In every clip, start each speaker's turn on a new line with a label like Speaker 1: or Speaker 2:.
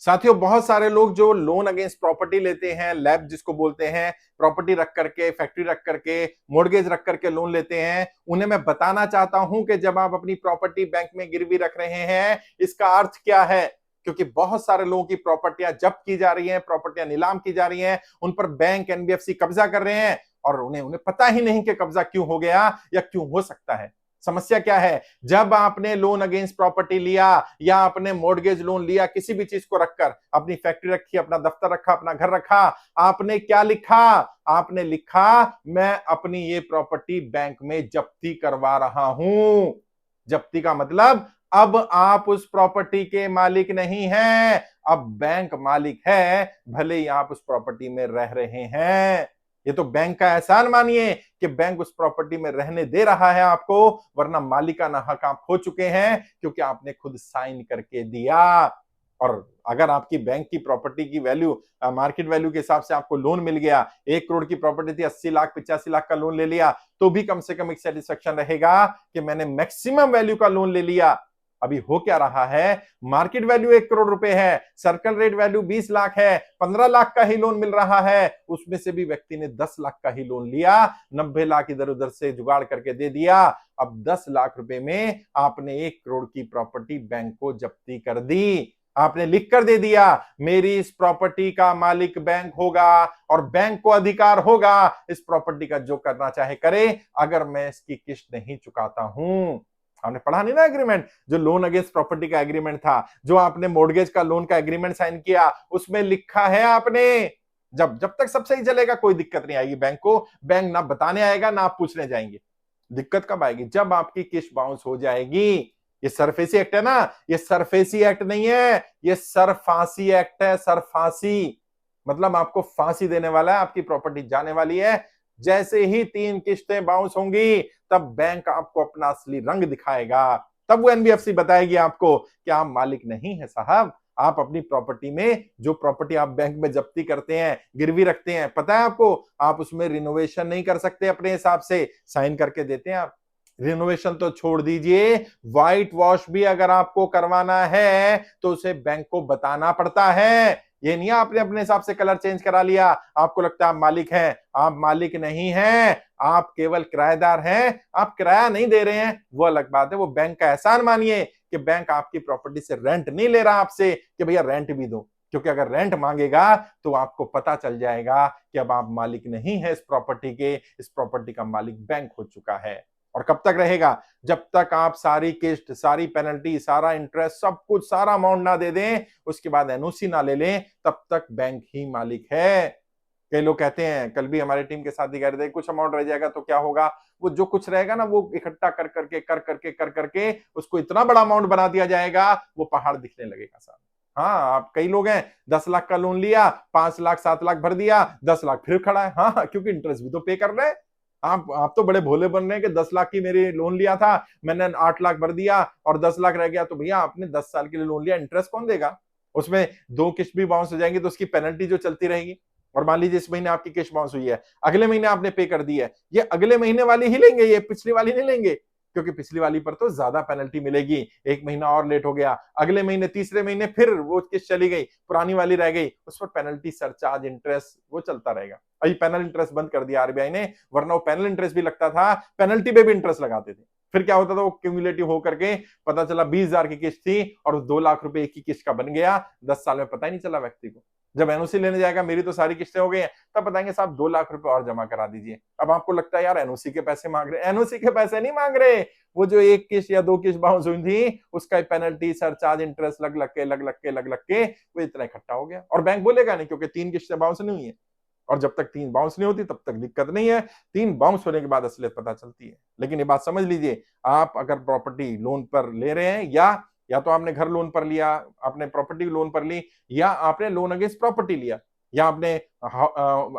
Speaker 1: साथियों, बहुत सारे लोग जो लोन अगेंस्ट प्रॉपर्टी लेते हैं, लैब जिसको बोलते हैं, प्रॉपर्टी रख करके, फैक्ट्री रख करके, मोर्गेज रख करके लोन लेते हैं, उन्हें मैं बताना चाहता हूं कि जब आप अपनी प्रॉपर्टी बैंक में गिरवी रख रहे हैं, इसका अर्थ क्या है। क्योंकि बहुत सारे लोगों की प्रॉपर्टियां जब्त की जा रही हैं, प्रॉपर्टियां नीलाम की जा रही हैं, उन पर बैंक, एनबीएफसी कब्जा कर रहे हैं और उन्हें उन्हें पता ही नहीं कि कब्जा क्यों हो गया या क्यों हो सकता है। समस्या क्या है? जब आपने लोन अगेंस्ट प्रॉपर्टी लिया या आपने मॉर्गेज लोन लिया, किसी भी चीज को रखकर, अपनी फैक्ट्री रखी, अपना दफ्तर रखा, अपना घर रखा, आपने क्या लिखा? आपने लिखा, मैं अपनी ये प्रॉपर्टी बैंक में जब्ती करवा रहा हूं। जब्ती का मतलब अब आप उस प्रॉपर्टी के मालिक नहीं हैं, अब बैंक मालिक है, भले ही आप उस प्रॉपर्टी में रह रहे हैं। ये तो बैंक का एहसान मानिए कि बैंक उस प्रॉपर्टी में रहने दे रहा है आपको, वरना मालिकाना हक आप खो चुके हैं क्योंकि आपने खुद साइन करके दिया। और अगर आपकी बैंक की प्रॉपर्टी की वैल्यू मार्केट वैल्यू के हिसाब से आपको लोन मिल गया, 1 करोड़ की प्रॉपर्टी थी, 80 लाख 85 लाख का लोन ले लिया, तो भी कम से कम एक सेटिस्फेक्शन रहेगा कि मैंने मैक्सिमम वैल्यू का लोन ले लिया। अभी हो क्या रहा है? मार्केट वैल्यू 1 करोड़ रुपए है, सर्कल रेट वैल्यू 20 लाख है, 15 लाख का ही लोन मिल रहा है, उसमें से भी व्यक्ति ने 10 लाख का ही लोन लिया, 90 लाख इधर उधर से जुगाड़ करके दे दिया। अब 10 लाख रुपए में आपने 1 करोड़ की प्रॉपर्टी बैंक को जब्ती कर दी। आपने लिख कर दे दिया, मेरी इस प्रॉपर्टी का मालिक बैंक होगा और बैंक को अधिकार होगा इस प्रॉपर्टी का जो करना चाहे करे, अगर मैं इसकी किस्त नहीं चुकाता हूं। आपने पढ़ा नहीं ना एग्रीमेंट, जो लोन अगेंस्ट प्रॉपर्टी का एग्रीमेंट था, जो आपने मॉर्गेज का लोन का एग्रीमेंट साइन किया, उसमें लिखा है आपने, जब जब तक सब सही चलेगा कोई दिक्कत नहीं आएगी बैंक को, बैंक ना बताने आएगा ना आप पूछने जाएंगे। दिक्कत कब आएगी? जब आपकी किस्त बाउंस हो जाएगी। ये सरफेसी एक्ट है ना, ये सरफेसी एक्ट नहीं है, ये सरफांसी एक्ट है। सरफांसी मतलब आपको फांसी देने वाला है, आपकी प्रॉपर्टी जाने वाली है। जैसे ही 3 किस्तें बाउंस होंगी, तब बैंक आपको अपना असली रंग दिखाएगा, तब वो एनबीएफसी बताएगी आपको कि आप मालिक नहीं है साहब। आप अपनी प्रॉपर्टी में, जो प्रॉपर्टी आप बैंक में जब्ती करते हैं, गिरवी रखते हैं, पता है आपको, आप उसमें रिनोवेशन नहीं कर सकते अपने हिसाब से, साइन करके देते हैं आप। रिनोवेशन तो छोड़ दीजिए, व्हाइट वॉश भी अगर आपको करवाना है तो उसे बैंक को बताना पड़ता है। ये नहीं आपने अपने हिसाब से कलर चेंज करा लिया, आपको लगता है आप मालिक हैं। आप मालिक नहीं हैं, आप केवल किराएदार हैं। आप किराया नहीं दे रहे हैं वो अलग बात है, वो बैंक का एहसान मानिए कि बैंक आपकी प्रॉपर्टी से रेंट नहीं ले रहा आपसे कि भैया रेंट भी दो। क्योंकि अगर रेंट मांगेगा तो आपको पता चल जाएगा कि अब आप मालिक नहीं है इस प्रॉपर्टी के, इस प्रॉपर्टी का मालिक बैंक हो चुका है। और कब तक रहेगा? जब तक आप सारी किस्त, सारी पेनल्टी, सारा इंटरेस्ट, सब कुछ, सारा अमाउंट ना दे दें, उसके बाद एनओसी ना ले लें, तब तक बैंक ही मालिक है। कई लोग कहते हैं, कल भी हमारे टीम के साथ ही कह रहे थे, कुछ अमाउंट रह जाएगा तो क्या होगा? वो जो कुछ रहेगा ना, वो इकट्ठा कर करके उसको इतना बड़ा अमाउंट बना दिया जाएगा, वो पहाड़ दिखने लगेगा साहब। हाँ, आप कई लोग हैं, 10 लाख का लोन लिया, 5 लाख 7 लाख भर दिया, 10 लाख फिर खड़ा है। हाँ, क्योंकि इंटरेस्ट भी तो पे कर रहे हैं। आप तो बड़े भोले बन रहे हैं कि 10 लाख की मेरी लोन लिया था, मैंने 8 लाख भर दिया और 10 लाख रह गया। तो भैया, आपने 10 साल के लिए लोन लिया, इंटरेस्ट कौन देगा? उसमें 2 किस्त भी बाउंस हो जाएंगी तो उसकी पेनल्टी जो चलती रहेगी। और मान लीजिए इस महीने आपकी किस्त बाउंस हुई है, अगले महीने आपने पे कर दी है, ये अगले महीने वाली ही लेंगे, ये पिछली वाली नहीं लेंगे, क्योंकि पिछली वाली पर तो ज्यादा पेनल्टी मिलेगी। 1 महीना और लेट हो गया, अगले महीने, तीसरे महीने फिर वो किस्त चली गई, पुरानी वाली रह गई, उस पर पेनल्टी, सरचार्ज, इंटरेस्ट वो चलता रहेगा। अभी पैनल इंटरेस्ट बंद कर दिया आरबीआई ने, वरना वो पैनल इंटरेस्ट भी लगता था, पेनल्टी पे भी इंटरेस्ट लगाते थे। फिर क्या होता था, वो क्यूमुलेटिव होकर के पता चला 20,000 की किस्त थी और 2 लाख रुपए एक ही किस्त का बन गया। 10 साल में पता ही नहीं चला व्यक्ति को। जब एनओसी लेने जाएगा, मेरी तो सारी किस्तें हो गई हैं, तब बताएंगे साहब 2 लाख रुपए और जमा करा दीजिए। अब आपको लगता है यार एनओसी के पैसे मांग रहे, एनओसी के पैसे नहीं मांग रहे, वो जो 1 किस्त या 2 किस्त बाउंस हुई थी, उसका पेनल्टी, सरचार्ज, इंटरेस्ट लग लग के वो इतना इकट्ठा हो गया। और बैंक बोलेगा नहीं, क्योंकि 3 किस्तें बाउंस नहीं हुई है। और जब तक 3 बाउंस नहीं होती तब तक दिक्कत नहीं है, 3 बाउंस होने के बाद असलियत पता चलती है। लेकिन ये बात समझ लीजिए, आप अगर प्रॉपर्टी लोन पर ले रहे हैं, या तो आपने घर लोन पर लिया, आपने प्रॉपर्टी लोन पर ली, या आपने लोन अगेंस्ट प्रॉपर्टी लिया, या आपने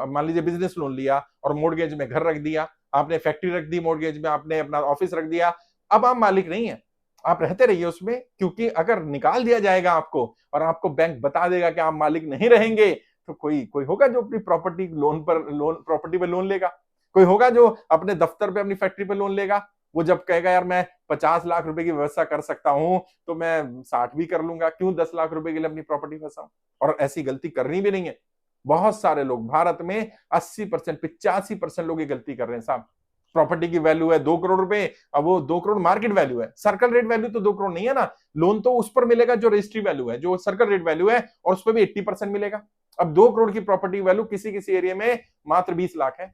Speaker 1: मान लीजिए बिजनेस लोन लिया और मोर्गेज में घर रख दिया, आपने फैक्ट्री रख दी मोर्गेज में, आपने अपना ऑफिस रख दिया, अब आप मालिक नहीं है। आप रहते रहिए उसमें, क्योंकि अगर निकाल दिया जाएगा आपको और आपको बैंक बता देगा कि आप मालिक नहीं रहेंगे, तो कोई कोई होगा जो अपनी प्रॉपर्टी लोन पर, लोन प्रॉपर्टी पे लोन लेगा, कोई होगा जो अपने दफ्तर पे, अपनी फैक्ट्री पे लोन लेगा। वो जब कहेगा यार मैं 50 लाख रुपए की व्यवस्था कर सकता हूं तो मैं 60 भी कर लूंगा, क्यों 10 लाख रुपए के लिए अपनी प्रॉपर्टी फंसाऊं। और ऐसी गलती करनी भी नहीं है। बहुत सारे लोग भारत में 80% 85% लोग ये गलती कर रहे हैं साहब। प्रॉपर्टी की वैल्यू है 2 करोड़ रुपए, अब वो 2 करोड़ मार्केट वैल्यू है, सर्कल रेट वैल्यू तो 2 करोड़ नहीं है ना। लोन तो उस पर मिलेगा जो रजिस्ट्री वैल्यू है, जो सर्कल रेट वैल्यू है, और उस पर भी 80% मिलेगा। अब 2 करोड़ की प्रॉपर्टी वैल्यू किसी किसी एरिया में मात्र 20 लाख है।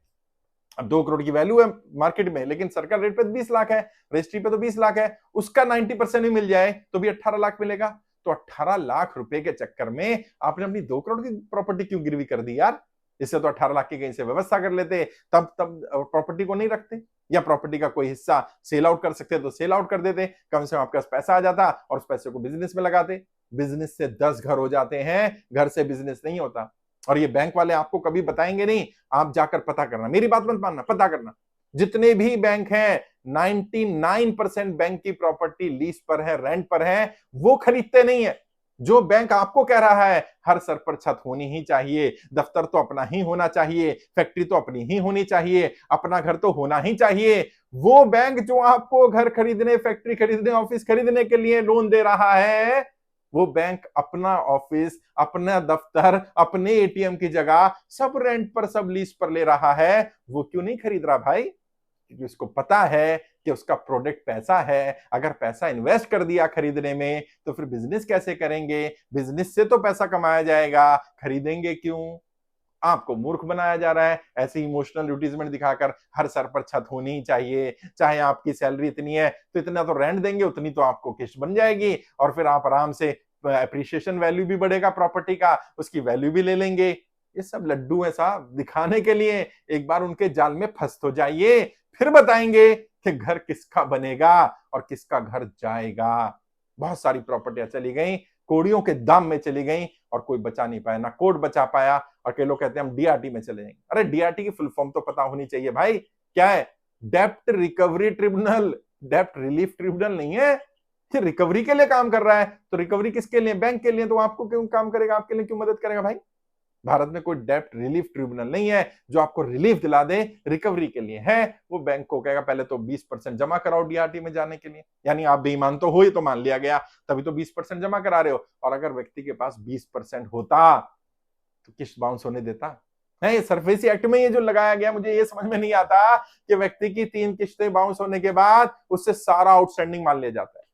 Speaker 1: अब 2 करोड़ की वैल्यू है मार्केट में, लेकिन सर्कल रेट पे 20 लाख है, रजिस्ट्री पे तो 20 लाख है, उसका 90% भी मिल जाए तो भी 18 लाख मिलेगा। तो 18 लाख रुपए के चक्कर में आपने अपनी 2 करोड़ की प्रॉपर्टी क्यों गिरवी कर दी यार। इससे तो 18 लाख की कहीं से व्यवस्था कर लेते, तब तब प्रॉपर्टी को नहीं रखते, या प्रॉपर्टी का कोई हिस्सा सेल आउट कर सकते तो सेल आउट कर देते, कम से कम आपके पास पैसा आ जाता और उस पैसे को बिजनेस में लगाते। बिजनेस से 10 घर हो जाते हैं, घर से बिजनेस नहीं होता। और ये बैंक वाले आपको कभी बताएंगे नहीं, आप जाकर पता करना, मेरी बात मत मानना, पता करना। जितने भी बैंक हैं 99% बैंक की प्रॉपर्टी लीज पर है, रेंट पर है, वो खरीदते नहीं है। जो बैंक आपको कह रहा है हर सर पर छत होनी ही चाहिए, दफ्तर तो अपना ही होना चाहिए, फैक्ट्री तो अपनी ही होनी चाहिए, अपना घर तो होना ही चाहिए, वो बैंक जो आपको घर खरीदने, फैक्ट्री खरीदने, ऑफिस खरीदने के लिए लोन दे रहा है, वो बैंक अपना ऑफिस, अपना दफ्तर, अपने एटीएम की जगह सब रेंट पर, सब लीज पर ले रहा है। वो क्यों नहीं खरीद रहा भाई? क्योंकि उसको पता है कि उसका प्रोडक्ट पैसा है, अगर पैसा इन्वेस्ट कर दिया खरीदने में तो फिर बिजनेस कैसे करेंगे, बिजनेस से तो पैसा कमाया जाएगा, खरीदेंगे क्यों। आपको मूर्ख बनाया जा रहा है ऐसे इमोशनल एडवर्टीजमेंट दिखाकर, हर सर पर छत होनी ही चाहिए, चाहे आपकी सैलरी इतनी है तो इतना तो रेंट देंगे, उतनी तो आपको किस्त बन जाएगी, और फिर आप आराम से अप्रिशिएशन वैल्यू भी बढ़ेगा प्रॉपर्टी का, उसकी वैल्यू भी ले लेंगे। ये सब लड्डू है साहब, दिखाने के लिए। एक बार उनके जाल में फंस तो जाइए, फिर बताएंगे कि घर किसका बनेगा और किसका घर जाएगा। बहुत सारी प्रॉपर्टियां चली गई, कोड़ियों के दाम में चली गई, और कोई बचा नहीं पाया, ना कोर्ट बचा पाया। और कई लोग कहते हैं हम डीआरटी में चले जाएंगे। अरे डीआरटी की फुल फॉर्म तो पता होनी चाहिए भाई, क्या है? डेप्ट रिकवरी ट्रिब्यूनल, डेप्ट रिलीफ ट्रिब्यूनल नहीं है। ये रिकवरी के लिए काम कर रहा है, तो रिकवरी किसके लिए? बैंक के लिए। तो आपको क्यों काम करेगा, आपके लिए क्यों मदद करेगा भाई? भारत में कोई डेप्ट रिलीफ ट्रिब्यूनल नहीं है जो आपको रिलीफ दिला दे, रिकवरी के लिए है। वो बैंक को कहेगा पहले तो 20% जमा कराओ डीआरटी में जाने के लिए, यानी आप बेईमान तो हो, ये तो मान लिया गया, तभी तो 20% जमा करा रहे हो। और अगर व्यक्ति के पास 20% होता तो किस्त बाउंस होने देता है? ये सरफेसी एक्ट में ये जो लगाया गया, मुझे ये समझ में नहीं आता कि व्यक्ति की 3 किस्तें बाउंस होने के बाद उससे सारा आउटस्टैंडिंग मान लिया जाता है,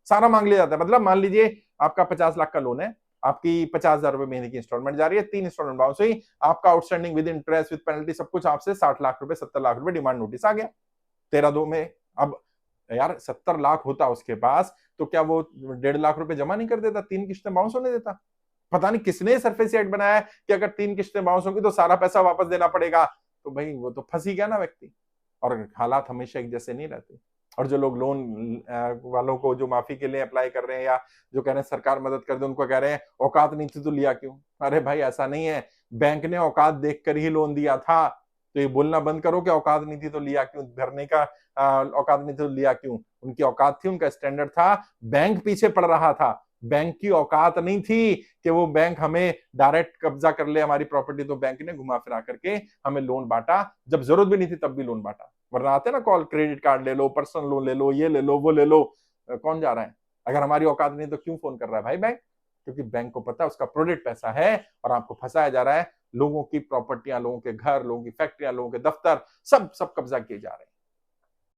Speaker 1: सारा मांग लिया जाता है। मतलब मान लीजिए आपका 50 लाख का लोन है, आपकी 50,000 रुपए महीने की इंस्टॉलमेंट जा रही है, 3 इंस्टॉलमेंट बाउंस हुई, आपका outstanding with interest with penalty सब कुछ आपसे 60 लाख रुपए, 70 लाख रुपए डिमांड नोटिस आ गया 13/2 में। अब यार 70 लाख होता उसके पास तो क्या वो 1.5 लाख रुपए जमा नहीं कर देता, 3 किस्तें बाउंस होने देता? पता नहीं किसने सरफेसी एक्ट बनाया कि अगर 3 किस्तें बाउंस होंगी तो सारा पैसा वापस देना पड़ेगा। तो भाई वो तो फंस ही गया ना व्यक्ति। और हालात हमेशा एक जैसे नहीं रहते। और जो लोग लोन वालों को जो माफी के लिए अप्लाई कर रहे हैं, या जो कह रहे हैं सरकार मदद कर दे, उनको कह रहे हैं औकात नहीं थी तो लिया क्यों? अरे भाई ऐसा नहीं है, बैंक ने औकात देखकर ही लोन दिया था। तो ये बोलना बंद करो कि औकात नहीं थी तो लिया क्यों, भरने का औकात नहीं थी तो लिया क्यों। उनकी औकात थी, उनका स्टैंडर्ड था, बैंक पीछे पड़ रहा था। बैंक की औकात नहीं थी कि वो बैंक हमें डायरेक्ट कब्जा कर ले हमारी प्रॉपर्टी, तो बैंक ने घुमा फिरा करके हमें लोन बांटा, जब जरूरत भी नहीं थी तब भी लोन बांटा। वरना आते ना कॉल, क्रेडिट कार्ड ले लो, पर्सनल लोन ले लो, ये ले लो, वो ले लो। कौन जा रहा है? अगर हमारी औकात नहीं तो क्यों फोन कर रहा है भाई बैंक? क्योंकि बैंक को पता है उसका प्रोडक्ट पैसा है, और आपको फंसाया जा रहा है। लोगों की प्रॉपर्टियां, लोगों के घर, लोगों की फैक्ट्रियां, लोगों के दफ्तर सब सब कब्जा किए जा रहे हैं।